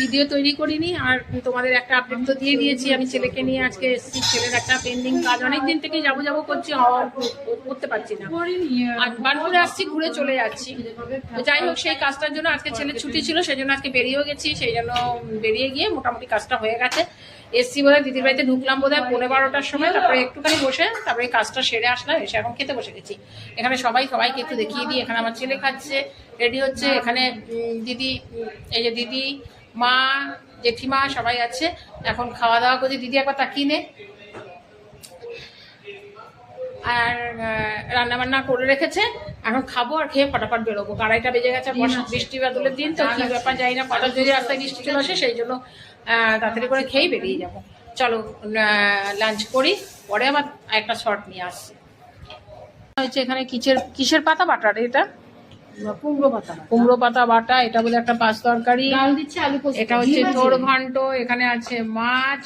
Video তৈরি করিনি। আর তোমাদের একটা আপডেট তো দিয়ে দিয়েছি, আমি ছেলেকে নিয়ে আজকে এসেছি। ছেলের একটা পেন্ডিং কাজ অনেকদিন থেকেই যাবো যাবো করছি, করতে পারছি না। আর বানপুরে আসছি, ঘুরে চলে যাচ্ছি। তো যাই হোক, সেই কাজটার জন্য আজকে ছেলের ছুটি ছিল, সেই জন্য আজকে বেরিয়েও গেছি। সেই জন্য বেরিয়ে গিয়ে মোটামুটি কাজটা হয়ে গেছে। এসছি বোধহয় দিদির বাড়িতে ঢুকলাম বোধহয় 12:30টার সময়, তারপরে একটুখানি বসে তারপরে কাজটা সেরে আসলাম। এসে এখন খেতে বসে গেছি। এখানে সবাইকে একটু দেখিয়ে দিই। এখানে আমার ছেলে খাচ্ছে, রেডি হচ্ছে। এখানে দিদি, এই যে দিদি, মা, জেঠিমা সবাই আছে। এখন খাওয়া দাওয়া করছি। দিদি একবার তাকিয়ে নে। আর রান্না বান্না করে রেখেছে, এখন খাবো আর খেয়ে ফটাফট বেরোবো। 2:30টা বেজে গেছে। বৃষ্টি বাদলের দিন তো, কি ব্যাপার জানি না, কটার যদি রাস্তায় বৃষ্টি চলে আসে, সেই জন্য তাড়াতাড়ি করে খেয়েই বেরিয়ে যাবো। চলো লাঞ্চ করি, পরে আবার একটা শর্ট নিয়ে আসছি। হচ্ছে এখানে কিসের পাতা বাটা রে এটা? কুমড়ো পাতা বাটা। এটা বলে একটা পাঁচ তরকারি। এটা হচ্ছে থোড় ঘন্ট। এখানে আছে মাছ,